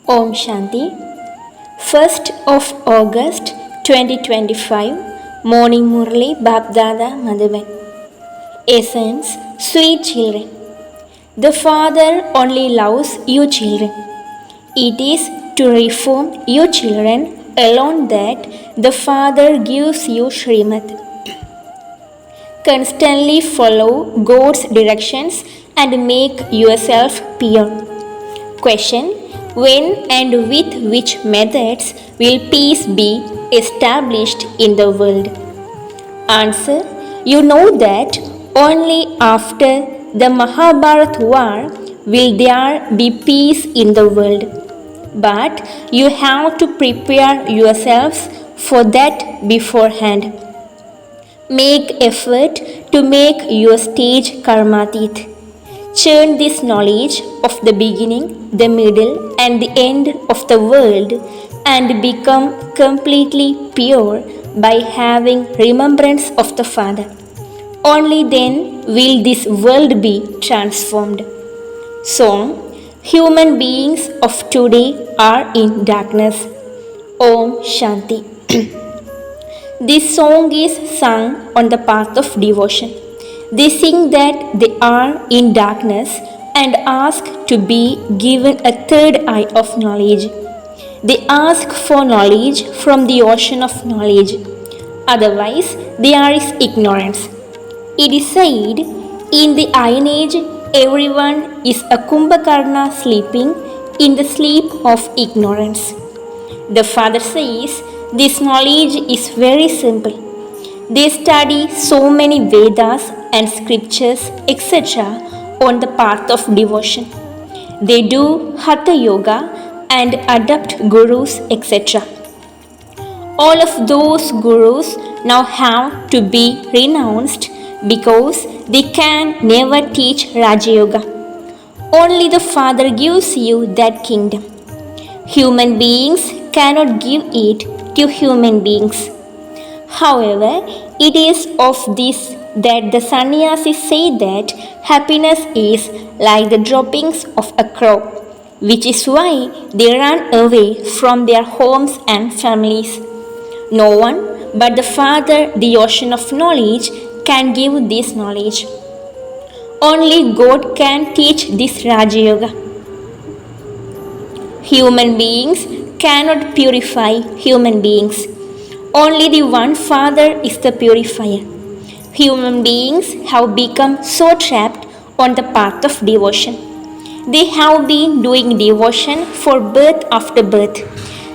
Om Shanti. 1st of August 2025 Morning Murli Bapdada Madhavan. Essence, sweet children. The Father only loves you children. It is to reform you children alone that the Father gives you Srimad. Constantly follow God's directions and make yourself pure. Question: when and with which methods will peace be established in the world? Answer: you know that only after the Mahabharat war will there be peace in the world. But you have to prepare yourselves for that beforehand. Make effort to make your stage karmatit. Churn this knowledge of the beginning, the middle, and the end of the world and become completely pure by having remembrance of the Father. Only then will this world be transformed. Song: human beings of today are in darkness. Om Shanti. This song is sung on the path of devotion. They sing that they are in darkness and ask to be given a third eye of knowledge. They ask for knowledge from the ocean of knowledge. Otherwise, there is ignorance. It is said, in the Iron Age, everyone is a Kumbhakarna sleeping in the sleep of ignorance. The Father says, this knowledge is very simple. They study so many Vedas and scriptures, etc., on the path of devotion. They do Hatha Yoga and adopt gurus, etc. All of those gurus now have to be renounced because they can never teach Raja Yoga. Only the Father gives you that kingdom. Human beings cannot give it to human beings. However, it is of this that the sannyasis say that happiness is like the droppings of a crow, which is why they run away from their homes and families. No one but the Father, the ocean of knowledge, can give this knowledge. Only God can teach this Raja Yoga. Human beings cannot purify human beings. Only the one Father is the purifier. Human beings have become so trapped on the path of devotion. They have been doing devotion for birth after birth.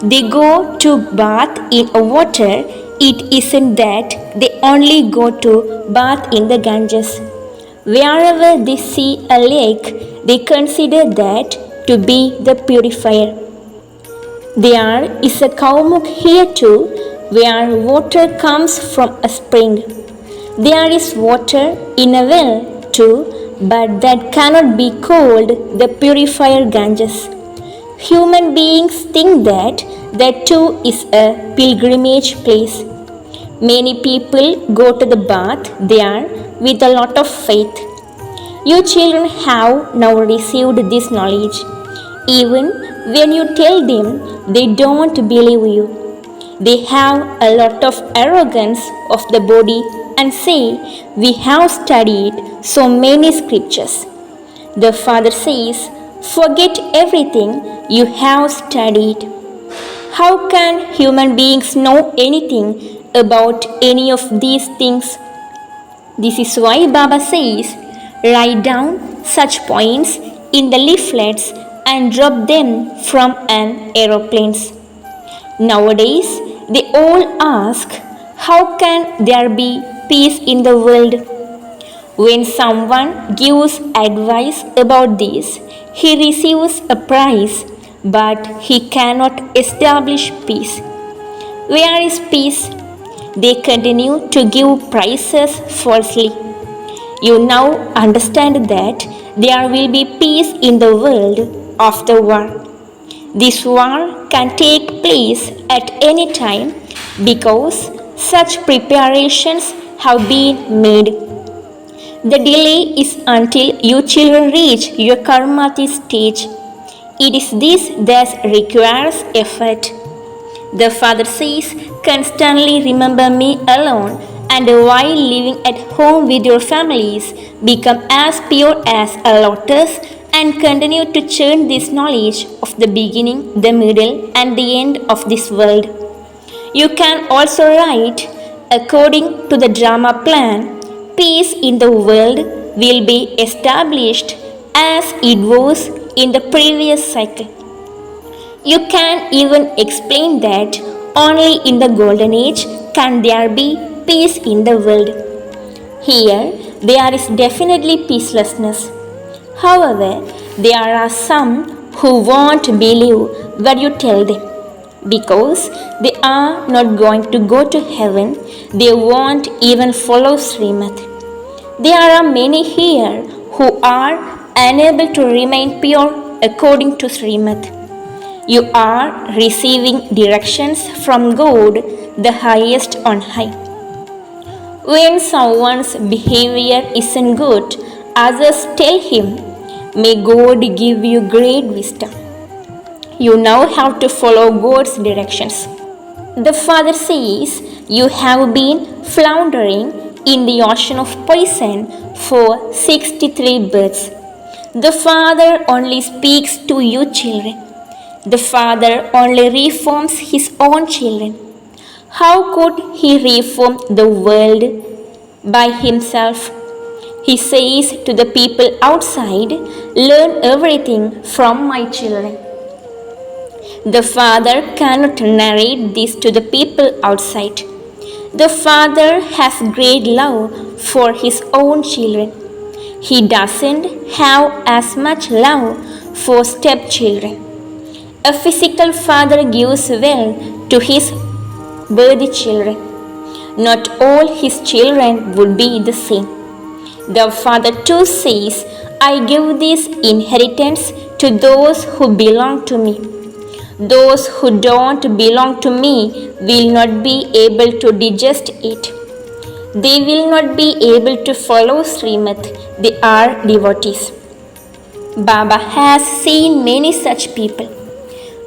They go to bath in a water. It isn't that they only go to bath in the Ganges. Wherever they see a lake, they consider that to be the purifier. There is a Kaumuk here too, where water comes from a spring. There is water in a well too, but that cannot be called the purifier Ganges. Human beings think that too is a pilgrimage place. Many people go to the bath there with a lot of faith. You children have now received this knowledge. Even when you tell them, they don't believe you. They have a lot of arrogance of the body and say, we have studied so many scriptures. The Father says, forget everything you have studied. How can human beings know anything about any of these things? This is why Baba says, write down such points in the leaflets and drop them from an aeroplane. Nowadays, they all ask, how can there be peace in the world? When someone gives advice about this, he receives a prize, but he cannot establish peace. Where is peace? They continue to give prizes falsely. You now understand that there will be peace in the world after war. This war can take place at any time because such preparations have been made. The delay is until you children reach your karmati stage. It is this that requires effort. The father says, constantly remember me alone, and while living at home with your families, become as pure as a lotus and continue to churn this knowledge of the beginning, the middle, and the end of this world. You can also write, according to the drama plan, peace in the world will be established as it was in the previous cycle. You can even explain that only in the golden age can there be peace in the world. Here, there is definitely peacelessness. However, there are some who won't believe what you tell them because they are not going to go to heaven. They won't even follow Srimad. There are many here who are unable to remain pure according to Srimad. You are receiving directions from God, the highest on high. When someone's behavior isn't good, others tell him, may God give you great wisdom. You now have to follow God's directions. The father says, you have been floundering in the ocean of poison for 63 births. The father only speaks to you children. The father only reforms his own children. How could he reform the world by himself? He says to the people outside, learn everything from my children. The father cannot narrate this to the people outside. The father has great love for his own children. He doesn't have as much love for stepchildren. A physical father gives well to his birth children. Not all his children would be the same. The father too says, I give this inheritance to those who belong to me. Those who don't belong to me will not be able to digest it. They will not be able to follow Srimad. They are devotees. Baba has seen many such people.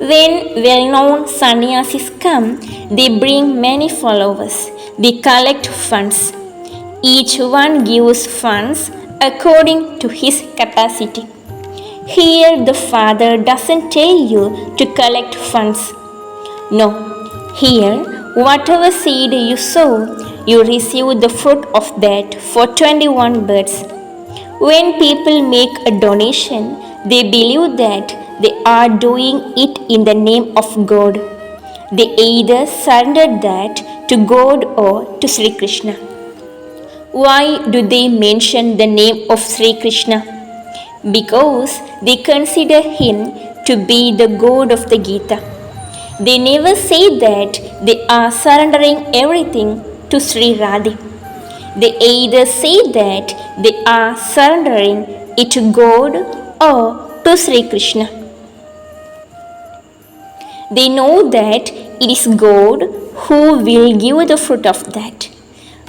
When well-known sannyasis come, they bring many followers. They collect funds. Each one gives funds according to his capacity. Here the father doesn't tell you to collect funds. No, here whatever seed you sow, you receive the fruit of that for 21 births. When people make a donation, they believe that they are doing it in the name of God. They either surrender that to God or to Sri Krishna. Why do they mention the name of Sri Krishna? Because they consider him to be the God of the Gita. They never say that they are surrendering everything to Sri Radhe. They either say that they are surrendering it to God or to Sri Krishna. They know that it is God who will give the fruit of that.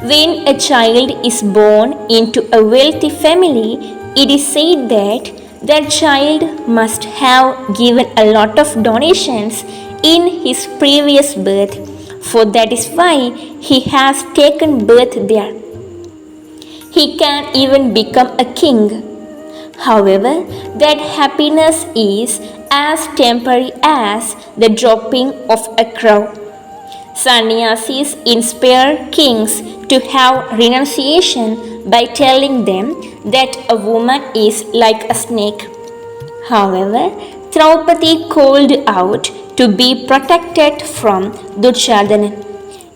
When a child is born into a wealthy family, it is said that that child must have given a lot of donations in his previous birth, for that is why he has taken birth there. He can even become a king. However, that happiness is as temporary as the dropping of a crow. Sannyasis inspire kings to have renunciation by telling them that a woman is like a snake. However, Draupadi called out to be protected from Duryodhana.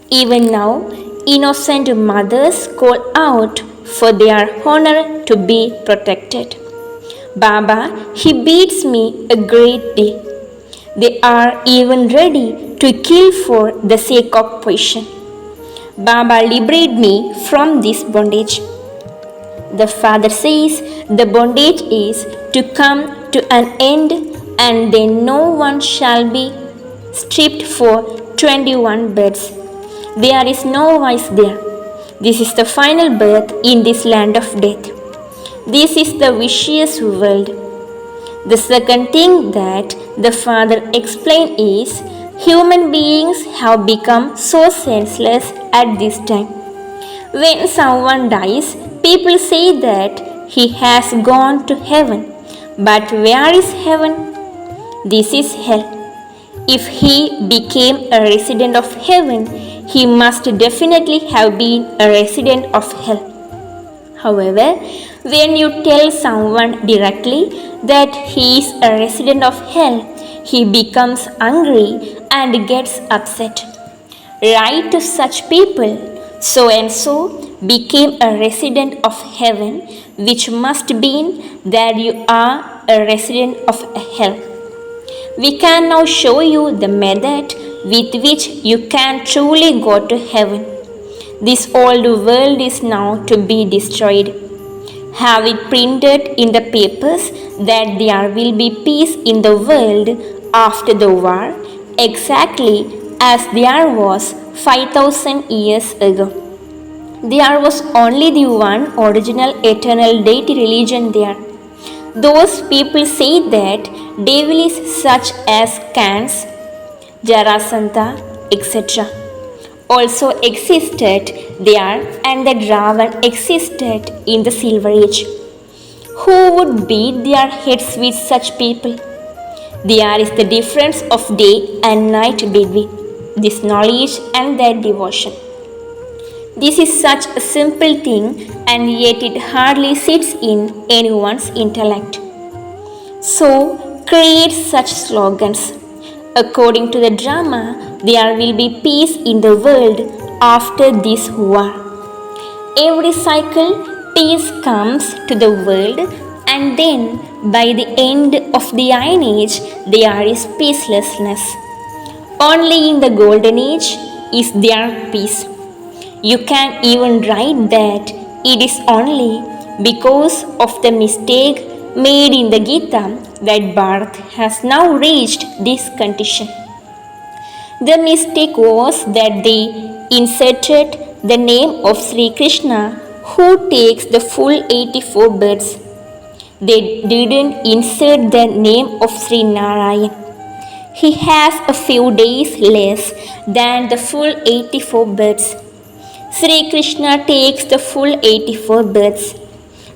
Even now, innocent mothers call out for their honor to be protected. Baba, he beats me a great deal. They are even ready to kill for the sake of poison. Baba, liberate me from this bondage. The father says the bondage is to come to an end, and then no one shall be stripped for 21 births. There is no vice there. This is the final birth in this land of death. This is the vicious world. The second thing that the father explained is human beings have become so senseless at this time. When someone dies, people say that he has gone to heaven. But where is heaven? This is hell. If he became a resident of heaven, he must definitely have been a resident of hell. However, when you tell someone directly that he is a resident of hell, he becomes angry and gets upset. Write to such people, so and so became a resident of heaven, which must mean that you are a resident of hell. We can now show you the method with which you can truly go to heaven. This old world is now to be destroyed. Have it printed in the papers that there will be peace in the world after the war, exactly as there was 5,000 years ago. There was only the one original eternal deity religion there. Those people say that devil is such as Kans, Jarasantha, etc. also existed there, and that Ravan existed in the Silver Age. Who would beat their heads with such people? There is the difference of day and night between this knowledge and that devotion. This is such a simple thing, and yet it hardly sits in anyone's intellect. So, create such slogans. According to the drama, there will be peace in the world after this war. Every cycle, peace comes to the world, and then by the end of the Iron Age, there is peacelessness. Only in the Golden Age is there peace. You can even write that it is only because of the mistake made in the Gita that Bharat has now reached this condition. The mistake was that they inserted the name of Sri Krishna, who takes the full 84 births. They didn't insert the name of Sri Narayan. He has a few days less than the full 84 births. Sri Krishna takes the full 84 births.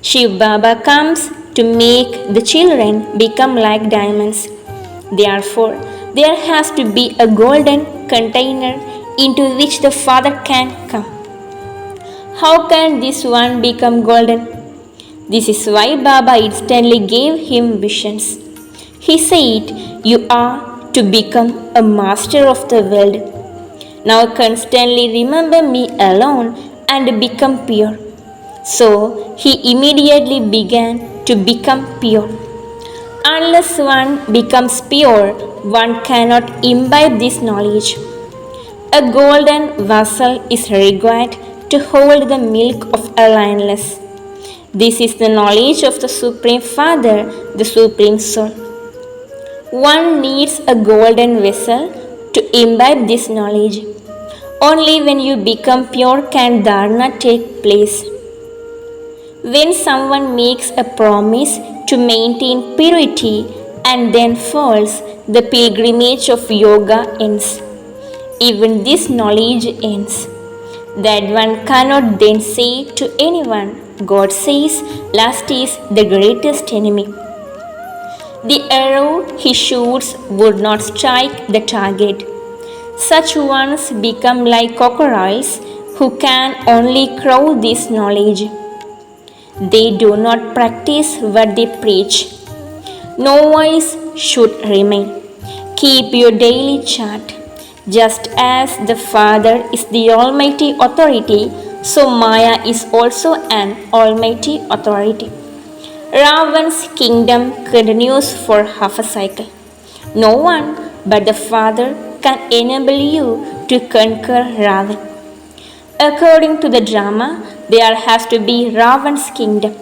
Shiv Baba comes to make the children become like diamonds. Therefore, there has to be a golden container into which the Father can come. How can this one become golden? This is why Baba instantly gave him visions. He said, "You are to become a master of the world. Now constantly remember me alone and become pure." So he immediately began to become pure. Unless one becomes pure, one cannot imbibe this knowledge. A golden vessel is required to hold the milk of a lioness. This is the knowledge of the Supreme Father, the Supreme Soul. One needs a golden vessel to imbibe this knowledge. Only when you become pure can dharana take place. When someone makes a promise to maintain purity and then falls, the pilgrimage of yoga ends. Even this knowledge ends. That one cannot then say to anyone, God says, lust is the greatest enemy. The arrow he shoots would not strike the target. Such ones become like crocodiles who can only crow this knowledge. They do not practice what they preach. No voice should remain. Keep your daily chant. Just as the Father is the Almighty Authority, so Maya is also an Almighty Authority. Ravan's kingdom continues for half a cycle. No one but the Father can enable you to conquer Ravan. According to the drama, there has to be Ravan's kingdom.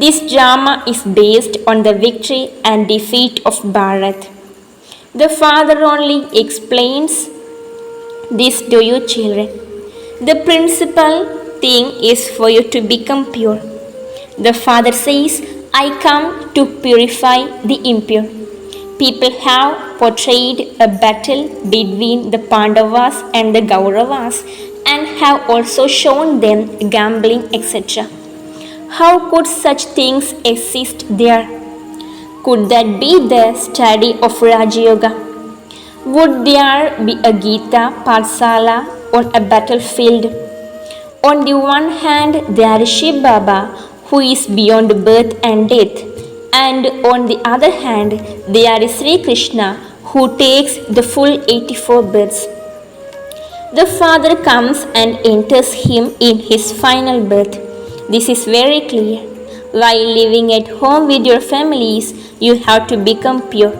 This drama is based on the victory and defeat of Bharat. The Father only explains this to you children. The principal thing is for you to become pure. The Father says, I come to purify the impure. People have portrayed a battle between the Pandavas and the Kauravas and have also shown them gambling, etc. How could such things exist there? Could that be the study of Raja Yoga? Would there be a Gita, Patsala on a battlefield? On the one hand, there is Shiv Baba, who is beyond birth and death, and on the other hand, there is Sri Krishna, who takes the full 84 births. The Father comes and enters him in his final birth. This is very clear. While living at home with your families, you have to become pure.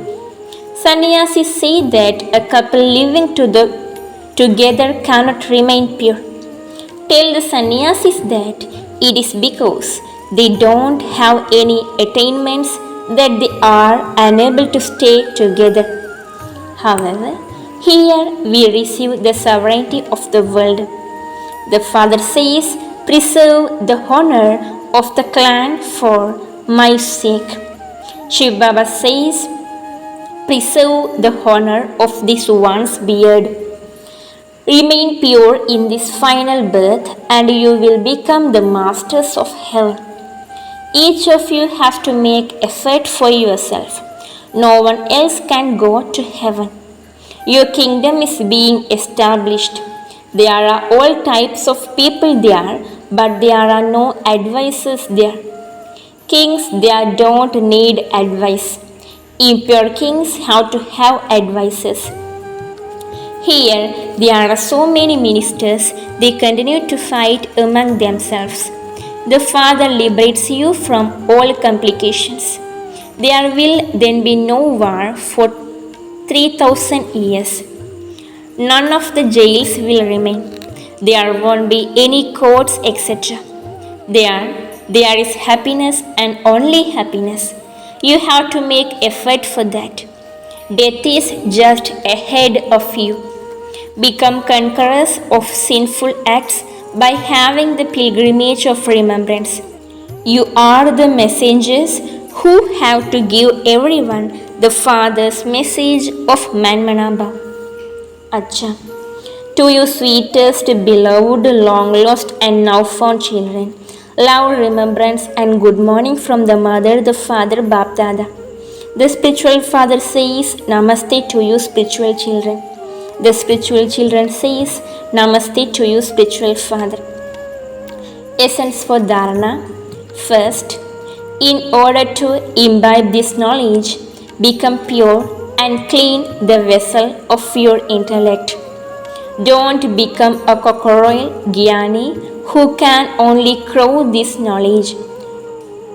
Sannyasis say that a couple living together cannot remain pure. Tell the sannyasis that it is because they don't have any attainments that they are unable to stay together. However, here we receive the sovereignty of the world. The Father says, preserve the honor of the clan for my sake. Shiv Baba says, preserve the honor of this one's beard. Remain pure in this final birth and you will become the masters of hell. Each of you have to make effort for yourself. No one else can go to heaven. Your kingdom is being established. There are all types of people there, but there are no advisors there. Kings there don't need advice. Impure kings have to have advisors. Here, there are so many ministers, they continue to fight among themselves. The Father liberates you from all complications. There will then be no war for 3000 years. None of the jails will remain. There won't be any courts, etc. There is happiness and only happiness. You have to make effort for that. Death is just ahead of you. Become conquerors of sinful acts by having the pilgrimage of remembrance. You are the messengers who have to give everyone the Father's message of Manmanaba. Acha. To you sweetest, beloved, long lost and now found children, love, remembrance and good morning from the Mother, the Father, Bapdada. The spiritual father says, Namaste to you spiritual children. The spiritual children says, Namaste to you spiritual father. Essence for Dharana. First, in order to imbibe this knowledge, become pure and clean the vessel of your intellect. Don't become a cockroach Gyani who can only crow this knowledge.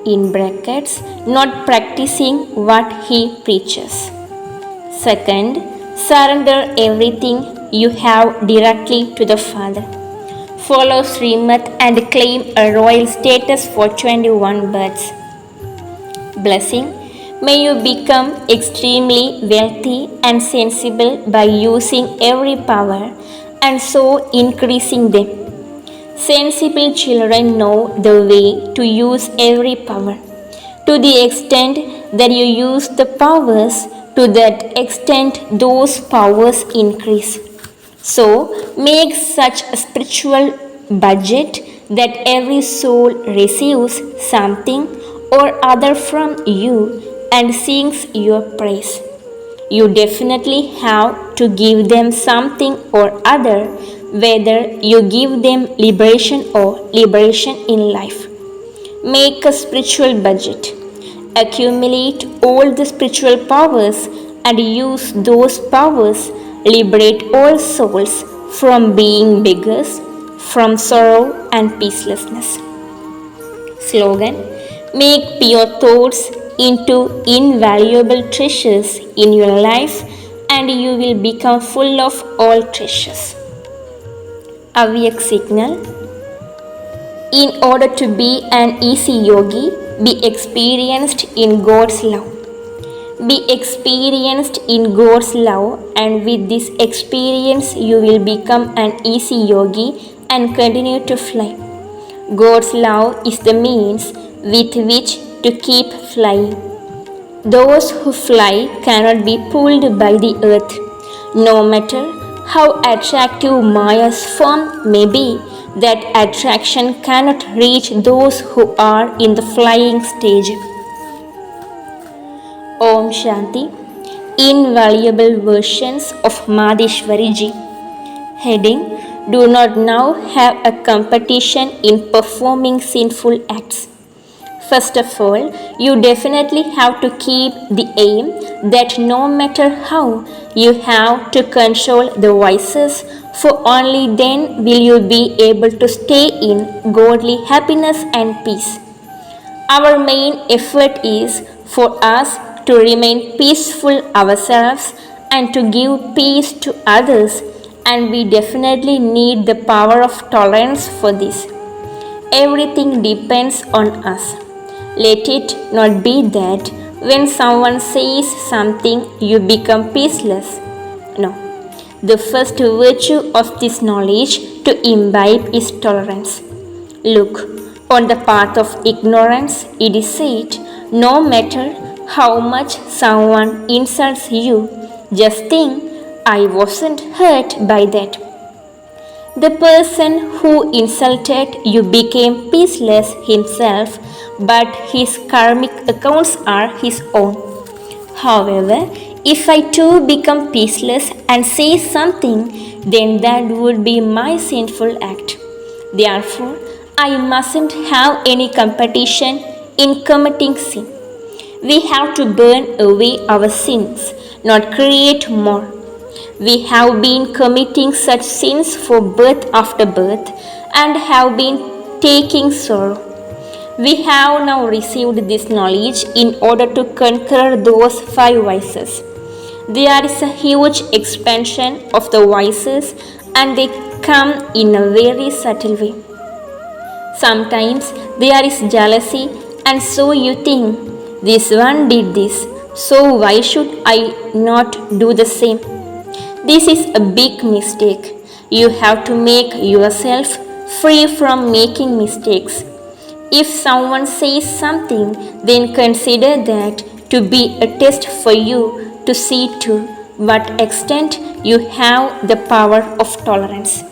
In brackets, not practicing what he preaches. Second, surrender everything you have directly to the Father. Follow Srimat and claim a royal status for 21 births. Blessing. May you become extremely wealthy and sensible by using every power and so increasing them. Sensible children know the way to use every power. To the extent that you use the powers, to that extent those powers increase. So, make such a spiritual budget that every soul receives something or other from you and sings your praise. You definitely have to give them something or other, whether you give them liberation or liberation in life. Make a spiritual budget. Accumulate all the spiritual powers and use those powers. Liberate all souls from being beggars, from sorrow and peacelessness. Slogan. Make pure thoughts into invaluable treasures in your life and you will become full of all treasures. Avyak signal. In order to be an easy yogi, be experienced in God's love. Be experienced in God's love, and with this experience you will become an easy yogi and continue to fly. God's love is the means with which to keep flying. Those who fly cannot be pulled by the earth. No matter how attractive Maya's form may be, that attraction cannot reach those who are in the flying stage. Om Shanti. Invaluable versions of Madheshwari Ji. Heading: Do not now have a competition in performing sinful acts. First of all, you definitely have to keep the aim that no matter how, you have to control the vices, for only then will you be able to stay in godly happiness and peace. Our main effort is for us to remain peaceful ourselves and to give peace to others, and we definitely need the power of tolerance for this. Everything depends on us. Let it not be that when someone says something you become peaceless. No. The first virtue of this knowledge to imbibe is tolerance. Look, on the path of ignorance, it is said, no matter how much someone insults you, just think, I wasn't hurt by that. The person who insulted you became peaceless himself, but his karmic accounts are his own. However, if I too become peaceless and say something, then that would be my sinful act. Therefore, I mustn't have any competition in committing sin. We have to burn away our sins, not create more. We have been committing such sins for birth after birth and have been taking sorrow. We have now received this knowledge in order to conquer those 5 vices. There is a huge expansion of the vices and they come in a very subtle way. Sometimes there is jealousy, and so you think, this one did this, so why should I not do the same? This is a big mistake. You have to make yourself free from making mistakes. If someone says something, then consider that to be a test for you to see to what extent you have the power of tolerance.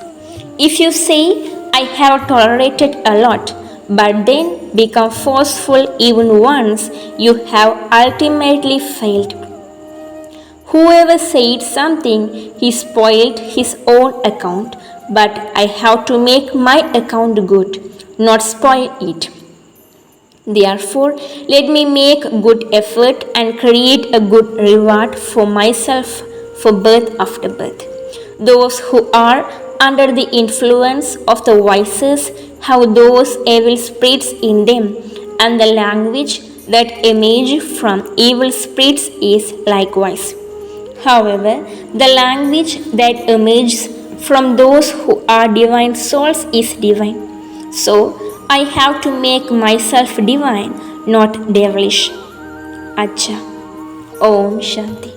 If you say, I have tolerated a lot, but then become forceful even once, you have ultimately failed. Whoever said something, he spoiled his own account, but I have to make my account good, not spoil it. Therefore, let me make good effort and create a good reward for myself for birth after birth. Those who are under the influence of the vices have those evil spirits in them, and the language that emerges from evil spirits is likewise. However, the language that emerges from those who are divine souls is divine. So, I have to make myself divine, not devilish. Acha. Om Shanti.